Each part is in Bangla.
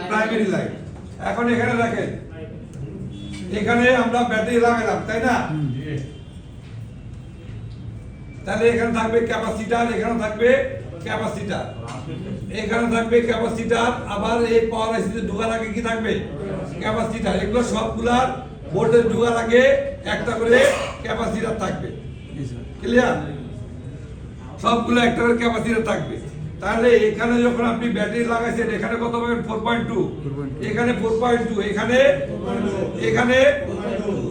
Primary line. এখন এখানে দেখেন, এখানে আমরা ব্যাটারি লাগালাম, তাই না? তাহলে এখানে থাকবে ক্যাপাসিটর, এখানে থাকবে ক্যাপাসিটর, এখানে থাকবে ক্যাপাসিটর, আবার এই পাওয়ার আইসিতে ঢোকার আগে কি থাকবে? ক্যাপাসিটর। এগুলো সবগুলার ভোল্টেজ ঢোকার আগে একটা করে ক্যাপাসিটর থাকবে। ক্লিয়ার? সবগুলো একটা করে ক্যাপাসিটর থাকবে। তাহলে এখানে যখন আপনি ব্যাটারি লাগাইছেন, এখানে কত পাবেন? 4.2, এখানে 4.2, এখানে এখানে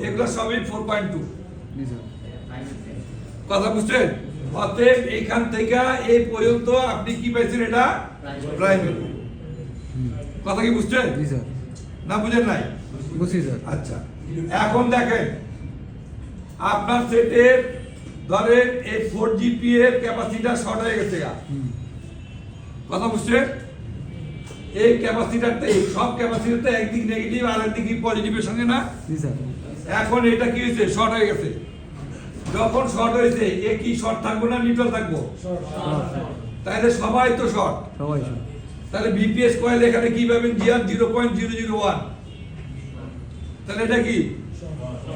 এগুলো সবই 4.2। কথা বুঝছেন? অতএব এইখান থেকে এই পর্যন্ত আপনি কি পাইছেন? এটা প্রাইমারি। কথা কি বুঝছেন? না বুঝেন নাই? বুঝছি স্যার। আচ্ছা, এখন দেখেন আপনার সেটের ধরেন এই 4GP এর ক্যাপাসিটর শর্ট হয়ে গেছে। কথা বুঝছেন? এই ক্যাপাসিটরটা, এই সব ক্যাপাসিটরটা একদিক নেগেটিভ আর একদিক পজিটিভের সঙ্গে না? এখন এটা কি হয়েছে? শর্ট হয়ে গেছে। যখন শর্ট হয়েছে, এ কি শর্ট থাকবো না নিউট্রাল থাকবো? তাহলে সবাই তো শর্ট। তাহলে বিপিএস কয়েল এখানে কি পাবেন? জিআর 0.001। তাহলে এটা কি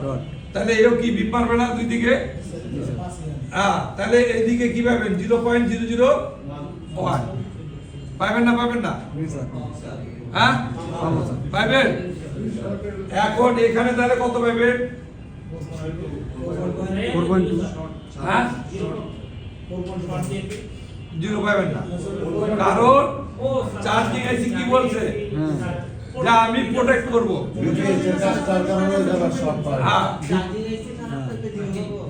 শর্ট? তাহলে এও কি বিপ মারবে না দুই দিকে? হ্যাঁ, তাহলে এইদিকে কি পাবেন? 0.001 পাবেন না? পাবেন না? হ্যাঁ পাবেন। এখন এখানে তাহলে কত পাবেন? 4.2। হ্যাঁ 0 পাবেন না, কারণ চার্জিং আইসি কি বলছে? যে আমি প্রোটেক্ট করব। হ্যাঁ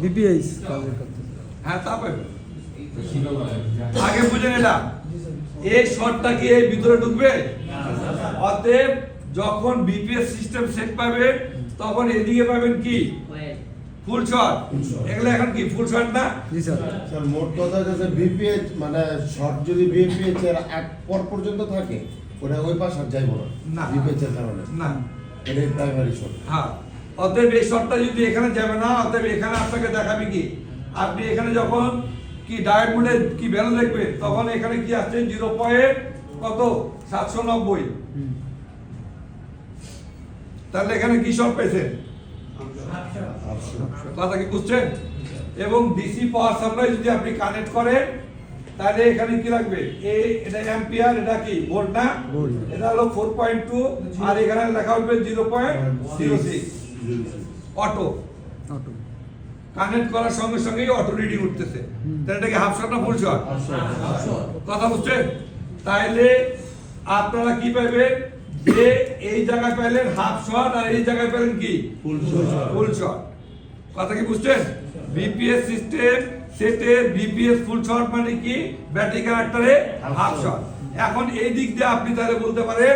বিপিএস হ্যাঁ তা পাবেন। আগে বুঝেন এটা, এই শর্টটা কি এই ভিতরে ঢুকবে? অতএব যখন বিপিএস সিস্টেম সেট পাবেন, তখন এদিকে পাবেন কি? ফুল শর্ট। এগুলো এখন কি ফুল শর্ট না? জি স্যার। স্যার মোট কথা হচ্ছে বিপিএস মানে শর্ট যদি বিপিএস এর এক পর পর্যন্ত থাকে, ওটা ওই পাশ আর যাইবো না বিপিএস এর কারণে। না, এটাই প্রাইমারি শর্ট। হ্যাঁ, অতএব এই শর্টটা যদি এখানে যাবে না, অতএব এখানে আপনাকে দেখাবে কি? আপনি এখানে যখন কি ডায়োড মোডে কি ভ্যালু দেখবেন, তখন এখানে কি আসছে? 0.790। তাহলে এখানে কি শর্ট পেয়েছেন? কথা কি বুঝছেন? এবং ডিসি পাওয়ার সাপ্লাই যদি আপনি কানেক্ট করেন, তাহলে এখানে কি লাগবে? এটা অ্যাম্পিয়ার, এটা কি ভোল্ট না? এটা হলো 4.2, আর এখানে লেখা হবে 0.06 অটো। কানেক্ট করার সঙ্গে সঙ্গেই অটো রিডিং উঠতেছে। তাহলে এটা কি হাফ শট না ফুল শট? কথা বুঝছেন? তাহলে আপনারা কি পাবেন? যে এই জায়গায় পেলেন হাফ শট, আর এই জায়গায় পেলেন কি? Full short. কথা কি বুঝছেন? বিপিএস সিস্টেম সেটের বিপিএস ফুল শট মানে কি? ব্যাটারি কানেক্টরে হাফ শট। এখন এই দিক দিয়ে আপনি তাহলে বলতে পারেন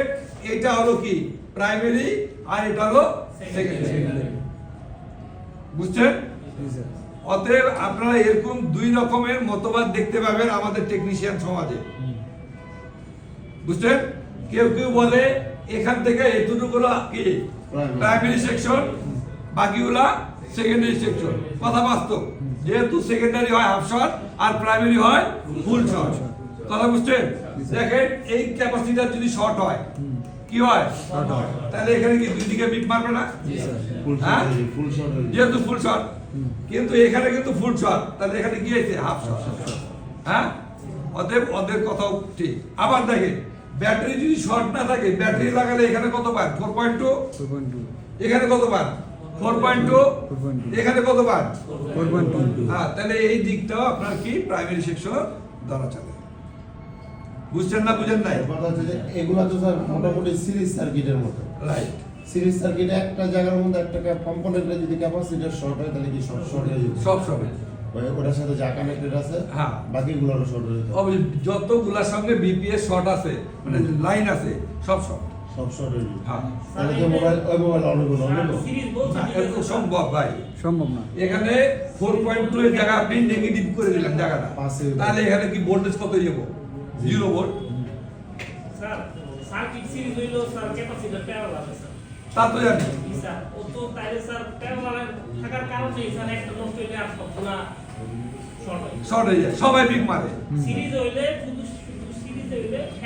এটা হলো কি? প্রাইমারি, আর এটা হলো সেকেন্ডারি। বুঝছেন? অতএব আপনারা এরকম দুই রকমের মতবাদ দেখতে পাবেন আমাদের টেকনিশিয়ান সমাজে। বুঝছেন? কেউ কেউ বলে এখান থেকে এতটুকুলো কি প্রাইমারি সেকশন, বাকিগুলা সেকেন্ডারি সেকশন। কথা বাস্তব, যেহেতু সেকেন্ডারি হয় হাফ শট আর প্রাইমারি হয় ফুল শট। কথা বুঝছেন? দেখেন এই ক্যাপাসিটর যদি শর্ট হয় কি হয়? তাহলে এখানে কি দুই দিকে বিপ মারবে না? হ্যাঁ, যেহেতু ফুল শট। কিন্তু এখানে কিন্তু ফুল শট, তাহলে এখানে কি হয়েছে? Half shot. হ্যাঁ, অতএব ওদের কথাও ঠিক। আবার দেখেন ব্যাটারি যদি শর্ট না থাকে, ব্যাটারি লাগালে এখানে কত পান? 4.2। এখানে কত পান? 4.2। এখানে কত পান? 4.2। হ্যাঁ, তাহলে এই দিকটাও আপনার কি প্রাইমারি সেকশন ধরা চলে। বুঝছেন না বুঝেন নাই? কথা হচ্ছে যে এগুলা তো স্যার মোটামুটি সিরিজ সার্কিটের মতো। রাইট। সিরিজ সার্কিটে একটা জায়গার মধ্যে একটা কম্পোনেন্টে যদি ক্যাপাসিটর শর্ট হয়, তাহলে কি সব শর্ট হয়ে যাবে? সব শর্ট। ওটার সাথে যা কানেক্টেড আছে, হ্যাঁ, বাকিগুলোরও শর্ট হয়ে যাবে। যতগুলার সঙ্গে বিপিএস শর্ট আছে, মানে লাইন আছে, সব শর্ট। সব শর্ট হয়ে যাবে। হ্যাঁ, তাহলে কি মোবাইল অনেকগুলো এরকম সম্ভব ভাই? সম্ভব না। এখানে 4.2 এর জায়গা আপনি নেগেটিভ করে দিলেন জায়গাটা, তাহলে এখানে কি ভোল্টেজ কত যাবো? 0 ভোল্ট। স্যার সার্কিট সিরিজ হইলো স্যার ক্যাপাসিটর প্যারালাল আছে স্যার। তা তো জানি। স্যার ও তো তাইলে স্যার প্যারালাল থাকার কারণে স্যার একটা নষ্ট হইলে আর সবগুলা শর্ট হয়। শর্ট হয়ে যায়, সবাই বিপ মারে। সিরিজ হইলে শুধু সিরিজ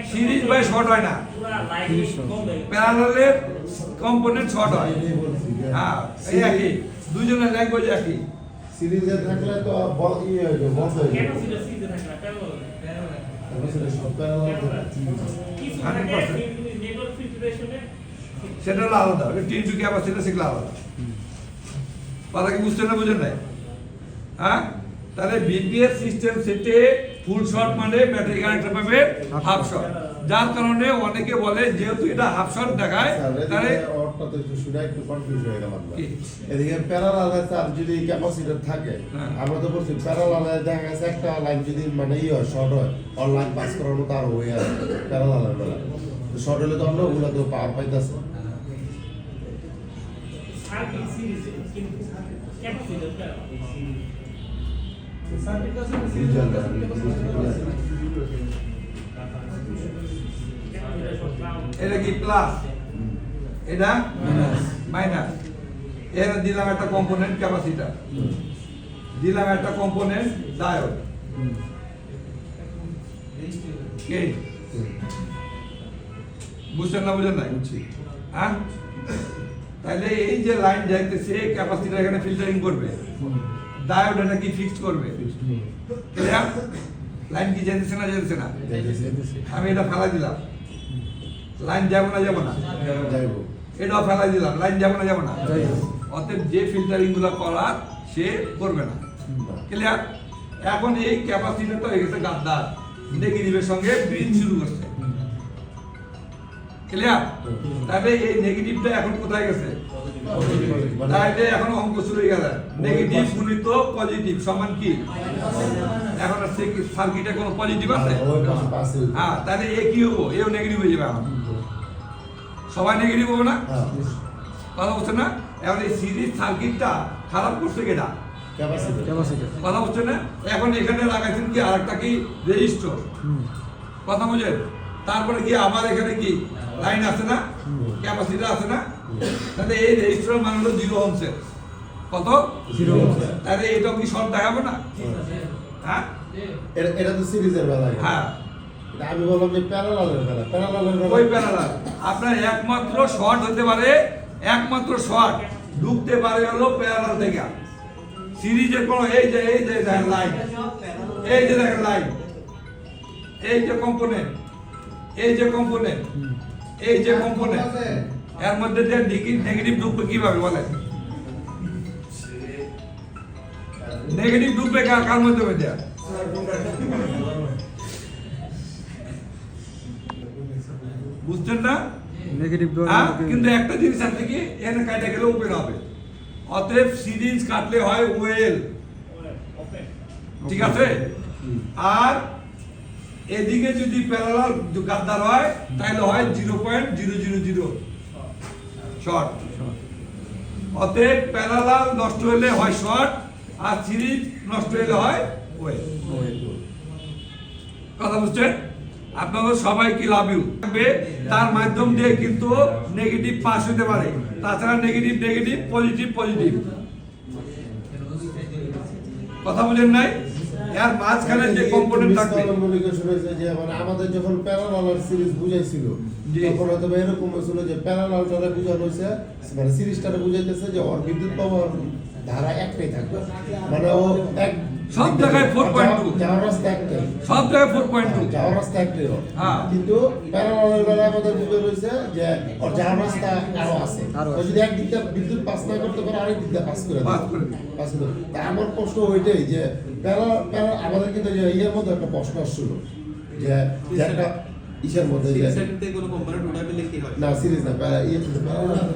সিরিজ বাই শর্ট হয় না, পুরা লাইট বন্ধ হয়ে গেছে। প্যারালালের কম্পোনেন্ট শর্ট হয়। এটাই বলছি যে হ্যাঁ, এই একই, দুইজনের ল্যাঙ্গুয়েজ একই। সিরিজে থাকলে তো ইয়ে হয়ে যাবে, বন্ধ হয়ে কেন যাবে। সিরিজ সিরিজে থাকে না প্যারালাল তারপর সেটা সব parallel থাকে। কিছু 100% থাকে নেটওয়ার্ক ফিল্টারেশনে সেটা হলো আলাদা, টিন টু ক্যাপাসিটি সেগুলো আলাদা। কথা কি বুঝতে না বুঝেন নাই? হ্যাঁ, তাহলে বিপিএস সিস্টেম সেটে ফুল শর্ট মানে ব্যাটারি কানেক্টর পাবে হাফ শর্ট, যার কারণে অনেকে বলে যেহেতু এটা হাফ শর্ট দেখায় স্যার, তাহলে এদিকে ওরটা তো একটু শুনে একটু confuse হয়ে গেলাম আমরা। কি? এদিকে প্যারালালে স্যার যদি ক্যাপাসিটর থাকে, হ্যাঁ। আমরা তো বলছি প্যারালালে দেখা গেছে একটা লাইন যদি মানে হয় শর্ট হয়, অনলাইন পাস করার মতো আরো হয়ে আছে প্যারালালের বেলা। শর্ট হলে তো অন্যগুলো তো পাওয়ার পাইতেছে। সার্কিট সিরিজে কিন্তু ক্যাপাসিটর প্যারালাল এটা কি প্লাস, এটা মাইনাস। এখানে দিলাম একটা কম্পোনেন্ট ক্যাপাসিটর, দিলাম একটা কম্পোনেন্ট ডায়োড। কি বুঝছেন না বুঝেন নাই? হ্যাঁ, তাহলে এই যে লাইন যাইতেছে ক্যাপাসিটর এখানে ফিল্টারিং করবে, ডায়োড এটা কি ফিক্সড করবে। ক্লিয়ার? লাইন কি যাইতেছে না যাইতেছে না? আমি এটা ফেলাই দিলাম, লাইন যাবো না যাবো না? যাইবো। এটাও ফেলাই দিলাম, লাইন যাবো না যাবো না? যাইবো। অতএব যে ফিল্টারিং গুলো করার সে করবে না। ক্লিয়ার? এখন এই ক্যাপাসিটরটা হয়ে গেছে গাদ্দার, নেগেটিভের সঙ্গে ব্রিজ শুরু করছে। ক্লিয়ার? তাহলে এই নেগেটিভটা এখন কোথায় গেছে? তাহলে এখন অঙ্ক শুরু হয়ে গেল, নেগেটিভ গুণিত পজিটিভ সমান কি? এখন সার্কিটে কোনো পজিটিভ আছে? ওই পাশে পাশে। হ্যাঁ, তাহলে এ কি হবো? এও নেগেটিভ হয়ে যাবে। এখন সবাই নেগেটিভ হবে না? হ্যাঁ, কথা বুঝছেন না? এখন এই সিরিজ সার্কিটটা খারাপ করছে কেটা? ক্যাপাসিটর। ক্যাপাসিটর। কথা বুঝছেন না? এখন এখানে লাগাইছেন কি আরেকটা কি রেজিস্টর। কথা বুঝেন? তারপরে কি আবার এখানে কি লাইন আছে না, ক্যাপাসিটর আছে না? তাহলে এই রেজিস্টর মান হলো 0 ওহমসের। কত? 0 ওহম। তাহলে এটাও কি শর্ট দেখাবে না? হ্যাঁ এটা তো সিরিজের বেলায়। হ্যাঁ, এটা আমি বললাম যে প্যারালালের বেলা। প্যারালালের বেলা ওই প্যারালাল আপনার একমাত্র শর্ট হতে পারে, একমাত্র শর্ট ঢুকতে পারে হলো প্যারালাল থেকে। সিরিজের কোনো এই যে দেখেন লাইন, এই যে দেখেন লাইন, এই যে কম্পোনেন্ট, এই যে কম্পোনেন্ট, এই যে কম্পোনেন্ট, এর মধ্যে যে নেগেটিভ ঢুকবে কিভাবে বলেন? নেগেটিভ ঢুকবে কার মধ্যে মধ্যে? বুঝছেন না? নেগেটিভ হ্যাঁ, কিন্তু একটা জিনিস আছে কি, এখানে কাটা গেলে ওপেন হবে। অতএব সিরিজ কাটলে হয় ওয়েল, ওপেন ঠিক আছে? আর এদিকে যদি প্যারালাল গাদ্দার হয় তাহলে হয় 0.000 শর্ট। অতএব প্যারালাল নষ্ট হলে হয় শর্ট, আর সিরিজ নষ্ট হলে হয় ওয়েল। কথা বুঝছেন? আপনাদের সবাই কি লাভ ইউ থাকবে, তার মাধ্যম দিয়ে কিন্তু নেগেটিভ পাস হতে পারে, তাছাড়া নেগেটিভ নেগেটিভ, পজিটিভ পজিটিভ। কথা বুঝেন নাই? এর মাঝখানে যে কম্পোনেন্ট থাকবে, কমিউনিকেশন হয়েছে যে মানে আমাদের যখন প্যারালাল সিরিজ বুঝাইছিল, জি। তখন হয়তো বা এরকম হয়েছিল যে প্যারালালটা বুঝানো হয়েছে, মানে সিরিজটা বুঝাইতেছে যে ওর বিদ্যুৎ প্রবাহ ধারা একটাই থাকবে, মানে ও এক সব জায়গায় 4.2 যাওয়ার রাস্তা একটাই, সব জায়গায় 4.2। যাওয়ার রাস্তা একটাই ওর। হ্যাঁ। কিন্তু প্যারালালের বেলায় আমাদের বুঝানো হয়েছে যে ওর যাওয়ার রাস্তা আরো আছে, আরো ও যদি একদিক দিয়ে বিদ্যুৎ পাস না করতে পারে আরেক দিক দিয়ে পাস করে দেয়। পাস করে দেয়। পাস করে দেয়। তা আমার প্রশ্ন ওইটাই যে আমাদের কিন্তু যে ইয়ের মধ্যে একটা প্রশ্ন আসছিল যে একটা ইসের মধ্যে যে না সিরিজ না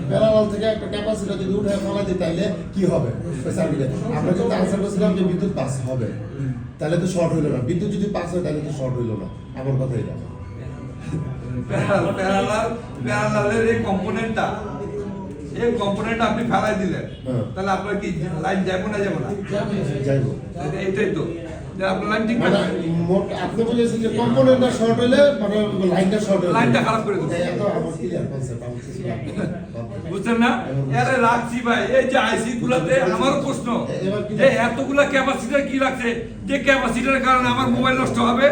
প্যারালাল থেকে একটা ক্যাপাসিটর যদি উঠে ফেলা দিই তাইলে কি হবে সার্কিটে? আমরা কিন্তু আনসার করছিলাম যে বিদ্যুৎ পাস হবে, তাহলে তো শর্ট হইলো না। বিদ্যুৎ যদি পাস হয় তাহলে তো শর্ট হইলো না। আমার কথা এটা। প্যারালালের এই কম্পোনেন্টটা, এই কম্পোনেন্ট আপনি ফেলাই দিলেন, হ্যাঁ। তাহলে আপনার কি লাইন যাবো না যাবো না? যাইবো এটাই তো যে আপনার লাইন ঠিক মানে না, মোট আপনি বলেছেন যে কম্পোনেন্টটা শর্ট হলে মানে লাইনটা শর্ট হলে লাইনটা খারাপ করে দেবে। এত আমার ক্লিয়ার কনসেপ্ট আমার কিছু লাগবে না। বুঝছেন না? আরে রাখছি ভাই, এই যে আইসি গুলাতে আমার প্রশ্ন, এবার কি- এই এতগুলা ক্যাপাসিটর কি রাখছে যে ক্যাপাসিটরের কারণে আমার মোবাইল নষ্ট হবে?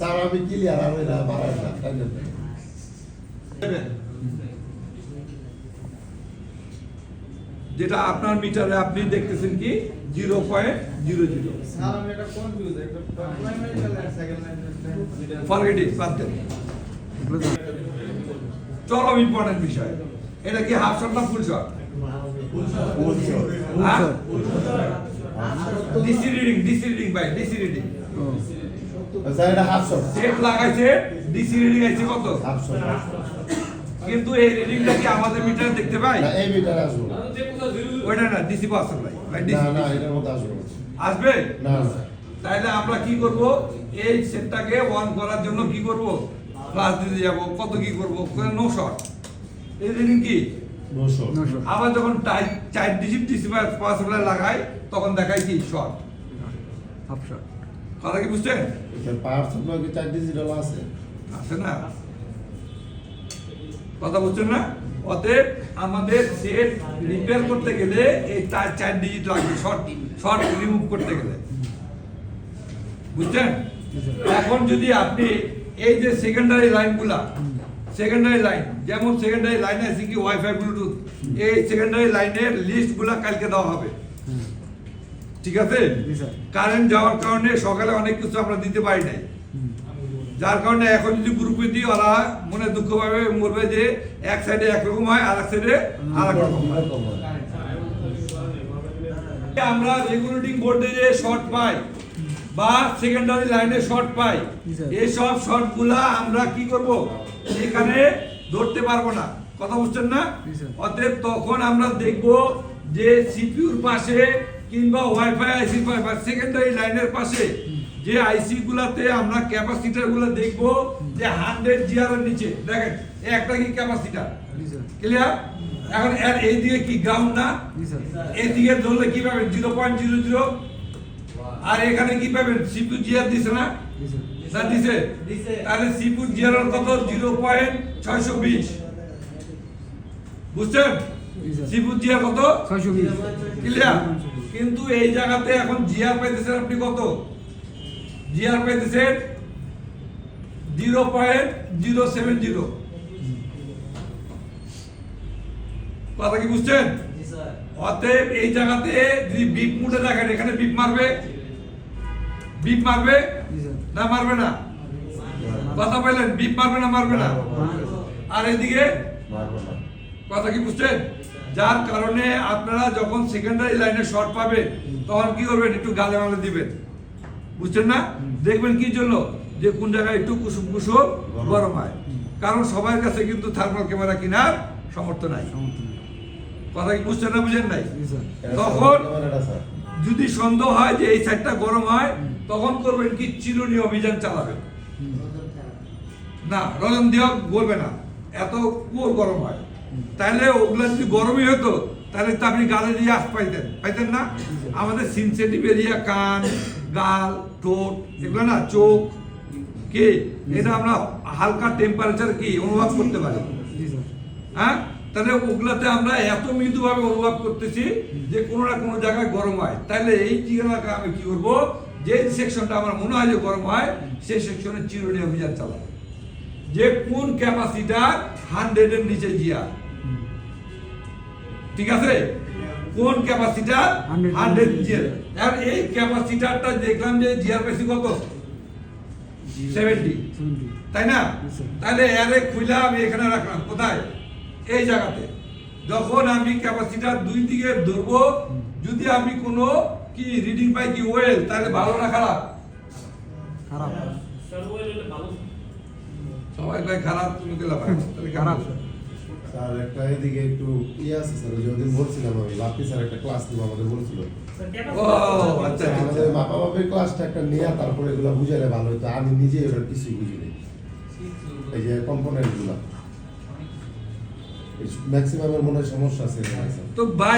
স্যার আমি ক্লিয়ার আর এটা বাড়াই না তাই না যেটা আপনার মিটারে আপনি দেখতেছেন কি 0.00 স্যার আমি এটা কনফিউজ একটা primary line second line forget it বাদ দেন। এগুলো তো চরম ইম্পর্টেন্ট বিষয়। এটা কি হাফ শট না ফুল শট? হ্যাঁ? ডিসি রিডিং ভাই, ডিসি রিডিং। ও স্যার এটা হাফ শট সেট লাগাইছে, ডিসি রিডিং আইছে কত? হাফ শট কিন্তু এই রিডিংটা কি আমাদের মিটারে দেখতে পাই? না এই মিটার আসবে না ওইটা না, ডিসি পাওয়ার সাপ্লাই ভাই, না ডিসি না এটার মধ্যে আসবে না আসবে। না না তাইলে আমরা কি করব? এই সেটটাকে অন করার জন্য কি করব? প্লাস দিতে যাব। কত কি করব? No short. এই রিডিং কি? 900 আবার যখন চার ডিজিট ডিসি পাওয়ার সাপ্লাই লাগাই তখন দেখায় কি? শর্ট। হাফ শট কথা কি বুঝছেন? এখানে পাওয়ার সাপ্লাই কি 4 ডিজিটাল আছে আছে না? কথা বুঝছেন না? অতএব আমাদের সেট রিপেয়ার করতে গেলে এই চার ডিজিট লাগবে, শর্ট রিমুভ করতে গেলে। বুঝছেন? এখন যদি আপনি এই যে সেকেন্ডারি লাইনগুলা, সেকেন্ডারি লাইন যেমন সেকেন্ডারি লাইনে আছে কি ওয়াইফাই ব্লুটুথ, এই সেকেন্ডারি লাইনের লিস্টগুলা কালকে দেওয়া হবে। ঠিক আছে? জি স্যার। কারেন্ট যাওয়ার কারণে সকালে অনেক কিছু আমরা দিতে পারি নাই, যার কারণে এখন যদি গ্রুপে দিই ওরা মনে দুঃখ পাবে, বলবে যে এক সাইডে একরকম হয় আর এক সাইডে আর এক রকম হয়। আমরা রেগুলেটিং ভোল্টেজে শর্ট পাই বা সেকেন্ডারি লাইনে শর্ট পাই, জি স্যার। এই সব শর্টগুলা আমরা কি করব? এখানে ধরতে পারবো না। কথা বুঝছেন না? জি স্যার। অতএব তখন আমরা দেখব যে সিপিইউর পাশে কিংবা ওয়াইফাই আইসি বা সেকেন্ডারি লাইনের পাশে যে আইসি গুলাতে আমরা ক্যাপাসিটর গুলো দেখবো যে 100 জিআর এর নিচে। দেখেন এই একটা কি ক্যাপাসিটর, জি স্যার। ক্লিয়ার? এখন এর এই দিকে কি গ্রাউন্ড না? জি স্যার। এই দিকে ধরলে কি পাবেন? 0.00। আর এখানে কি পাবেন? সিপিইউ জিআর দিছে না? জি স্যার। না দিছে? তাহলে সিপিইউ জিআর এর কত? 0.620। বুঝছেন? জি স্যার। সিপিইউ জিআর কত? 620 ক্লিয়ার? কিন্তু এই জায়গাতে এখন জিআর পাইতেছেন আপনি কত? জিআর পাইতেছেন 0.070। কথা কি বুঝছেন? অতএব এই জায়গাতে যদি বিপ মুডে দেখেন, এখানে বিপ মারবে, বিপ মারবে জি স্যার। না মারবে না? কথা বললেন, বিপ মারবে না মারবে না? আর এদিকে মারবো না কথা কি বুঝছেন? যার কারণে আপনারা যখন সেকেন্ডারি লাইনে শর্ট পাবেন তখন কি করবেন? একটু গালে মালে দিবেন। বুঝছেন না? দেখবেন কি জন্য? যে কোন জায়গায় একটু কুসুম কুসুম গরম হয়। কারণ সবার কাছে কিন্তু থার্মাল ক্যামেরা কেনার সামর্থ্য নাই। সমর্থন নেই। কথা কি বুঝছেন না বুঝেন নাই? জি স্যার। তখন ক্যামেরাটা স্যার যদি সন্দেহ হয় যে এই সাইডটা গরম হয় তখন করবেন কি? চিরুনি অভিযান চালাবেন। না রজন দেওয়া বলবে না, এত কুয়োর গরম হয়। তাহলে ওগুলা যদি গরমই হতো তাহলে তো আপনি গালে দিয়ে আস পাইতেন না? আমাদের সেনসিটিভ এরিয়া কান, গাল, ঠোঁট, এগুলো না চোখ কি এটা আমরা হালকা টেম্পারেচার কি অনুভব করতে পারি। জি স্যার। হ্যাঁ, তাহলে ওগুলাতে আমরা এত মৃদুভাবে অনুভব করতেছি যে কোনো না কোনো জায়গায় গরম হয়। তাহলে এই জায়গাটাকে আমি কি করবো? যে সেকশনটা আমার মনে হয় যে গরম হয় সেই সেকশনে চিরুনি অভিযান চালাবো যে কোন ক্যাপাসিটার 100 এর নিচে জিআর। ঠিক আছে? কোন ক্যাপাসিটার 100 জিআর। আর এই ক্যাপাসিটারটা দেখলাম যে জিআর বেশি কত? 70, 70 তাই না? Yes, sir. তাহলে এরে খুইলা আমি এখানে রাখলাম কোথায়? এই জায়গাতে। যখন আমি ক্যাপাসিটার দুই দিকে ধরবো, যদি আমি কোনো কি রিডিং পাই কি ওয়েল, তাহলে ভালো না খারাপ? খারাপ। স্যার ওই হলে ভালো। সবাই কয় খারাপ, তুমি গেলা তাহলে খারাপ। স্যার একটা এদিকে একটু ইয়ে আছে স্যার ওই যে ওদিন বলছিলাম আমি বাপি স্যার একটা ক্লাস নিব আমাদের বলছিল স্যার ও ক্যাপাসিটর আচ্ছা আমাদের মাপামাপির ক্লাসটা একটা নিয়ে তারপরে এগুলো বুঝাইলে ভালো হতো আমি নিজে এবার কিছুই বুঝি নাই এই যে কম্পোনেন্ট গুলা ম্যাক্সিমামের মনে হয় সমস্যা আছে এখানে, স্যার। তো ভাই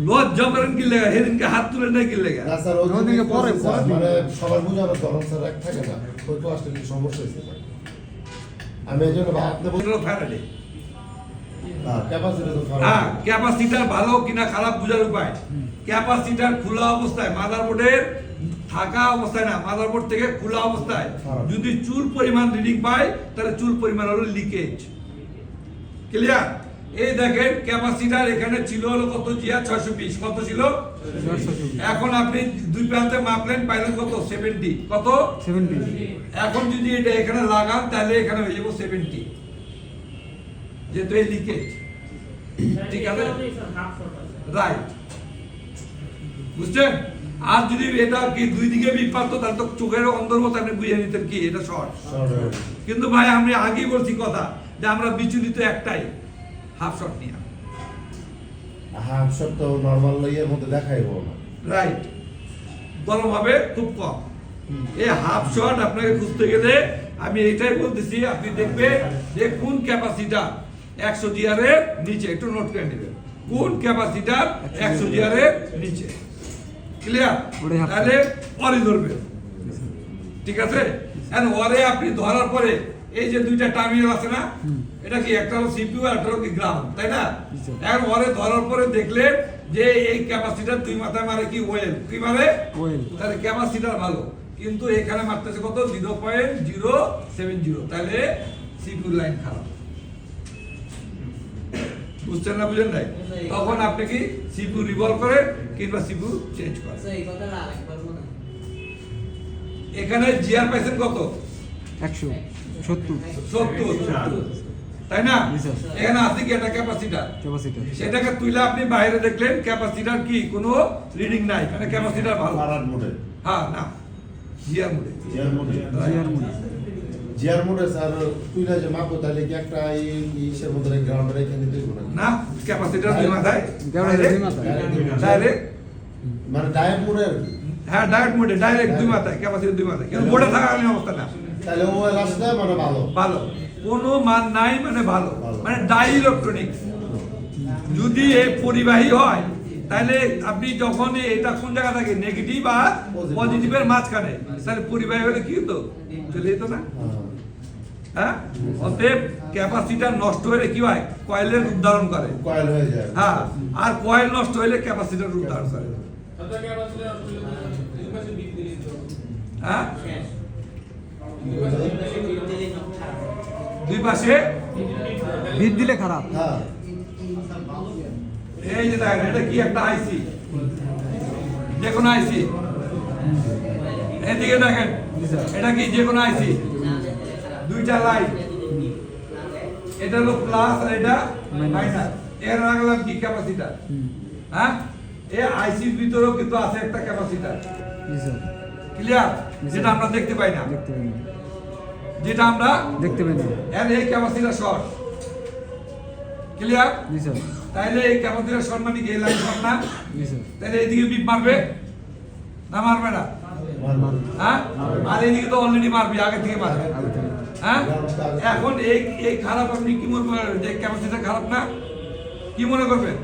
লজ্জা করেন কি লেগা? সেদিনকে হাত তুলে নেই কি লেগা? না স্যার ওই ওদিকে পরে স্যার, দিন। মানে সবার বুঝানোর ধরন স্যার এক থাকে না ওই ক্লাসটা একটু সমস্যা হয়েছে স্যার। আমি এই জন্য ভাবতে বলছি ফ্যারাডে। ক্যাপাসিটি তো হ্যাঁ, ফারাক ক্যাপাসিটার ভালো কিনা খারাপ বোঝার উপায়। ক্যাপাসিটার খোলা অবস্থায় মাদারবোর্ডের থাকা অবস্থায় না, মাদারবোর্ড থেকে খোলা অবস্থায় যদি চুল পরিমাণ রিডিং পায় তাহলে চুল পরিমাণ হলো লিকেজ। ক্লিয়ার? এই দেখেন ক্যাপাসিটার এখানে ছিল হলো কত জিয়া 620, কত ছিল? এখন আপনি দুই প্রান্তে মাপলেন পাইলেন কত? 70। কত? 70। এখন যদি এটা এখানে লাগান তাহলে এখানে হয়ে যাবো 70, যেহেতু এই লিকেজ। ঠিক আছে, রাইট, বুঝছেন? আর যদি এটা কি দুই দিকে বিপাত তাহলে তো চোখের অন্তর্গত আপনি বুঝে নিতেন কি এটা শর্ট। কিন্তু ভাই আমি আগেই বলছি কথা যে আমরা বিচলিত একটাই, হাফ শট নিয়ে। হাফ শট তো নরমাল ইয়ের মধ্যে দেখাই না। রাইট, গরম হবে খুব কম। এই হাফ শট আপনাকে খুঁজতে গেলে আমি এইটাই বলতেছি, আপনি দেখবেন যে কোন ক্যাপাসিটার 100 জিআরের নিচে, একটু নোট করে নেবেন কোন ক্যাপাসিটার 100 জিআরের নিচে। ক্লিয়ার? তাহলে পরে ধরবেন, ঠিক আছে? এখন ওরে আপনি ধরার পরে এই যে দুইটা টার্মিনাল আছে না, এটা কি একটা হলো সিপিইউ আর একটা হলো কি গ্রাউন্ড, তাই না? এখন ওরে ধরার পরে দেখলে যে এই ক্যাপাসিটার দুই মাথায় মারে কি ওয়েল, কি মারে ওয়েল, তাহলে ক্যাপাসিটার ভালো, কিন্তু এখানে মারতেছে কত? 0.070, তাহলে সিপিইউ লাইন খারাপ। বুঝছেন না? বুঝেন নাই? তখন আপনি কি সিপিইউ রিভলভ করেন কিংবা সিপিইউ চেঞ্জ করেন। এখানে জিআর পাইছেন কত? 170। তাই না? জি স্যার। এখানে আছে কি একটা ক্যাপাসিটার, ক্যাপাসিটার। সেটাকে তুইলে আপনি বাইরে দেখলেন ক্যাপাসিটার কি কোনো রিডিং নাই, মানে ক্যাপাসিটার ভালো। পারার মোডে, হ্যাঁ, না জিআর মোডে, জিআর মোডে, জিআর মোড। জিআর মোডে স্যার তুইলা যে মাপো তাহলে কি একটা এই ইসের মধ্যে গ্রাউন্ডের এখানে দিব না? না ক্যাপাসিটার দুই মাথায়, দুই মাথায়। ডাইরেক্ট, মানে ডায়েট মোডে আর কি। হ্যাঁ ডাইরেক্ট মোডে, ডাইরেক্ট দুই মাথায়, ক্যাপাসিটার দুই মাথায়, কিন্তু বোর্ডে থাকাকালীন অবস্থা না তাহলে ও রাস্তা মানে ভালো। ভালো, কোনো মান নাই মানে ভালো, মানে ডাই ইলেকট্রনিক। যদি এই পরিবাহী হয় তাহলে আপনি যখন এটা কোন জায়গা থাকে নেগেটিভ আর পজিটিভের মাঝখানে, তাহলে পরিবাহী হলে কি হতো? চলে যেত না? হ্যাঁ, অতএব ক্যাপাসিটার নষ্ট হলে কি হয়? কয়েলের রূপ ধারণ করে। কয়েল হয়ে যায়। হ্যাঁ, আর কয়েল নষ্ট হলে ক্যাপাসিটার রূপ ধারণ করে। হ্যাঁ, দুই পাশে ভিড় দিলে খারাপ। হ্যাঁ, এই যে দেখেন এটা কি একটা আইসি, যে কোনো আইসি। এদিকে দেখেন এটা কি যে কোনো আইসি, দুইটা লাইন, এটা হলো প্লাস আর এটা মাইনাস, এর রাখলাম কি ক্যাপাসিটার। হ্যাঁ, এই আইসির ভিতরেও কিন্তু আছে একটা ক্যাপাসিটার। জি স্যার। ক্লিয়ার? যেটা আমরা দেখতে পাই না, দেখতে পাই না। যেটা আমরা দেখতে পাই না। এর এই ক্যাপাসিটার শর্ট। ক্লিয়ার? জি স্যার। তাইলে এই ক্যাপাসিটার শর্ট মানে কি এই লাইন শর্ট না? জি স্যার। তাহলে এদিকে বিপ মারবে না মারবে না? হ্যাঁ, আর এদিকে তো অলরেডি মারবে, আগে থেকে মারবে। হ্যাঁ, এখন এই খারাপ আপনি কি মনে করেন যে ক্যাপাসিটার খারাপ না? কি মনে করবেন?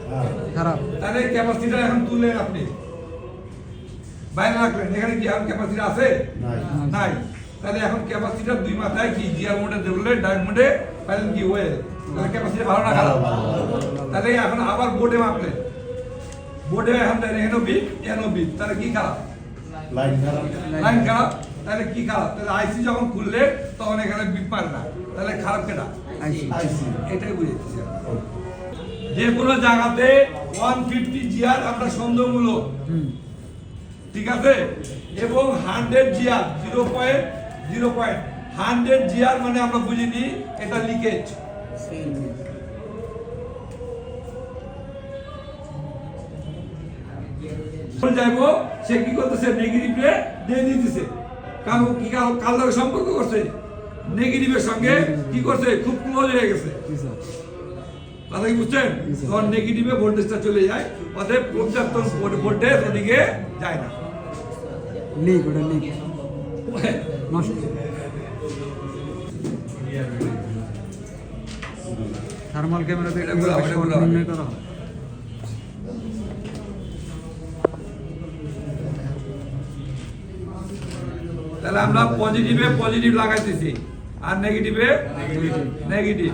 খারাপ। তাহলে ক্যাপাসিটার এখন তুললেন আপনি, বাইরে রাখলেন, এখানে কি এখন ক্যাপাসিটার আছে? নাই। নাই। তাহলে এখন ক্যাপাসিটার দুই মাথায় কি জিআর মোডে ধরলে ডায়োড মোডে পাইলেন কি ওয়েল, তাহলে ক্যাপাসিটার ভালো না খারাপ? তাহলে এখন আবার বোর্ডে মাপলেন, বোর্ডে এখন এখানেও বিপ এখানেও বিপ, তাহলে কি খারাপ? লাইন খারাপ। লাইন খারাপ, তাহলে কি খারাপ? তাহলে আইসি যখন খুললে তখন এখানে বিপ পারে না, তাহলে খারাপ কেটা? আইসি। আইসি। এটাই বুঝেছি। যে কোনো জায়গাতে 150 জিআর আমরা সন্দেহমূলক, ঠিক আছে, এবং 100 জিআর 0.100 জিআর মানে আমরা বুঝিনি এটা লিকেজ। যাইবো সে কি করতেছে? নেগেটিভে দিয়ে দিতেছে, কারণ কি কালার সম্পর্ক করছে নেগেটিভের সঙ্গে, কি করছে? খুব ক্লোজ হয়ে গেছে। জি স্যার। কথা কি বুঝছেন? তখন নেগেটিভে ভোল্টেজটা চলে যায়, অতএব পর্যাপ্ত ভোল্টেজ ওদিকে যায় না। লিক, ওটা লিক, নষ্ট। থার্মাল ক্যামেরাতে এটা ঘোরাও, এটা ঘোরাও। নির্ণয় করা হয়। তাহলে আমরা পজিটিভে পজিটিভ লাগাইতেছি আর নেগেটিভে negative.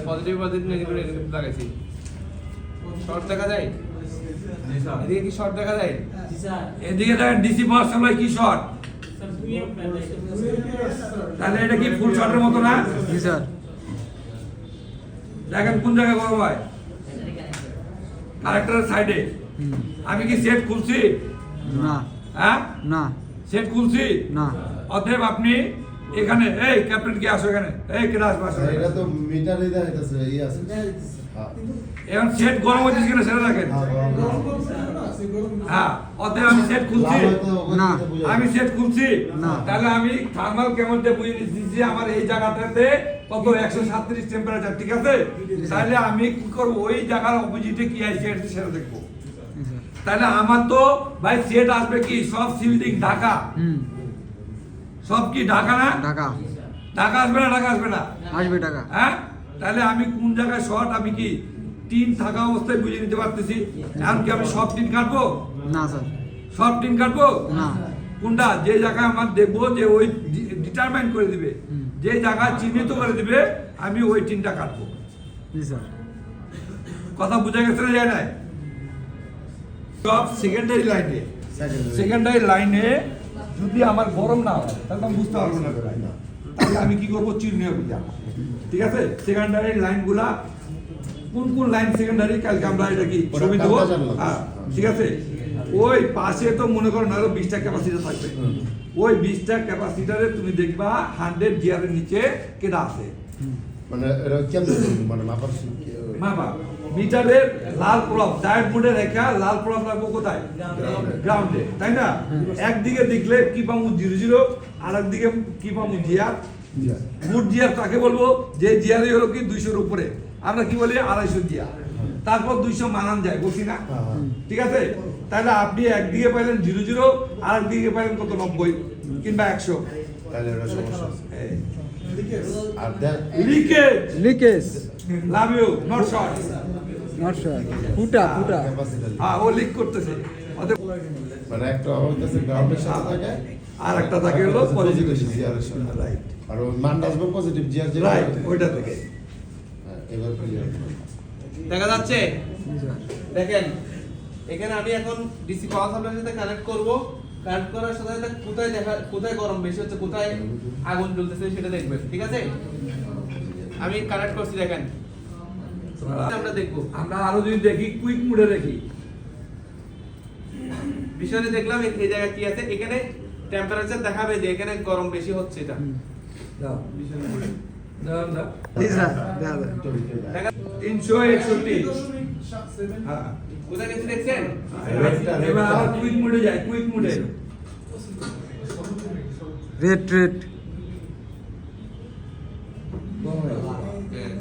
Positive positive negative negative লাগাইছি, শর্ট দেখা যায়। এদিকে কি শর্ট দেখা যায়? এদিকে দেখেন ডিসি পাওয়ার সাপ্লাই কি শর্ট, স্যার 2 এম্পিয়ার তাহলে এটা কি ফুল শর্টের মতো না? জি স্যার। দেখেন কোন জায়গায় গরম হয়, কারেক্টরের সাইডে। হুম। আমি কি সেট খুলছি? না হ্যাঁ, না সেট খুলছি না। অতএব আপনি এখানে, এই ক্যাপ্টেন কে আসো এখানে, এই কেটে আসবো আসো। এটা তো মিটারে দেখাইতেছে এই আছে হ্যাঁ এখন সেট গরম হচ্ছে কিনা সেটা দেখেন। হ্যাঁ, অতএব আমি সেট খুলছি, না। আমি সেট খুলছি না। তাহলে আমি থার্মাল কেমনটা বুঝে নিচ্ছি যে আমার এই জায়গাটাতে কত 137 টেম্পারেচার, ঠিক আছে? তাহলে আমি কি করবো, ওই জায়গার অপোজিটে কি আছে সেটা দেখবো। জি স্যার। তাহলে আমার তো ভাই সেট আসবে কি সব সিল্ডিং ঢাকা, হুম। সব কি ঢাকা না? টাকা ঢাকা আসবে না, ঢাকা আসবে না? আসবে টাকা। হ্যাঁ, তাহলে আমি কোন জায়গায় শর্ট, আমি কি টিন থাকা অবস্থায় বুঝে নিতে পারতেছি। এখন কি আমি সব টিন কাটবো? না স্যার। সব টিন কাটবো না। কোনটা, যে জায়গায় আমার দেখবো যে ওই ডিটারমাইন করে দিবে, হুম। যে জায়গায় চিহ্নিত করে দিবে, আমি ওই টিনটা কাটবো। জি স্যার। কথা বুঝা গেছে না যায় নাই? সব সেকেন্ডারি লাইনে, সেকেন্ডারি লাইনে যদি আমার গরম না হয় তাহলে আমি বুঝতে পারবো না ভাই। তাহলে আমি কি করবো, চিহ্নিত বুঝা, ঠিক আছে? সেকেন্ডারি লাইনগুলা কোন কোন লাইন সেকেন্ডারি, কালকে আমরা এটা কি ওটা ছবি দেবো। কালকে জানলাম। হ্যাঁ, ঠিক আছে। ওই পাশে তো মনে করো না 20টা ক্যাপাসিটার থাকবে, ওই 20টা ক্যাপাসিটারে তুমি দেখবা 100 জিআরের নিচে কেটে আছে। মানে এটা কেমন মানে মাপার বাবা মিটারের লাল প্রলাপ ডায়োড মোডে রেখা লাল প্রলাপ রাখবো কোথায়? গ্রাউন্ডে, তাই না? একদিকে দেখলে কি পাবো 00, আর একদিকে কি পাবো জিআর। গুড জিআর কাকে বলবো? যে জিআরই হলো কি 200-র উপরে, আমরা কি বলি 250 জিআর, তারপর 200 মানান যায়, বলছি না? ঠিক আছে, তাহলে আপনি একদিকে পাইলেন 00, আর একদিকে পাইলেন কত 90 কিংবা 100। তাহলে এটা সমস্যা আছে। এই, আর দেখ লিকেজ, লিকেজ লাভ you not short. Not sir. ফুটা ফুটা। ক্যাপাসিটি হ্যাঁ, ও লিক করতেছে। অতএব মানে একটা হইতেছে গ্রাউন্ডের সাথে থাকে আর একটা থাকে হলো পজিটিভ জিআর এর সাথে রাইট, আর ওই মান আসবে পজিটিভ জিআর যে রাইট, ওইটা থেকে। এবার ক্লিয়ার দেখা যাচ্ছে? জি স্যার। দেখেন এখানে আমি এখন ডিসি পাওয়ার সাপ্লাইয়ের সাথে কানেক্ট করব। কানেক্ট করার সাথে সাথে কোথায় গরম বেশি হচ্ছে, কোথায় আগুন জ্বলতেছে সেটা দেখবেন, ঠিক আছে? আমি কানেক্ট করছি, দেখেন আমরা দেখবো। আমরা আরো যদি দেখি কুইক মুডে দেখি, বিষয়টা দেখলাম এই জায়গায় কি আছে, এখানে টেম্পারেচার দেখাবে যে এখানে গরম বেশি হচ্ছে। এটা দাও দাও দাও। জি স্যার। দেখা যায়। দেখা 361। হ্যাঁ, কোথায় গেছে দেখছেন? এবার আবার কুইক মুডে যায়, কুইক মুডে। Red red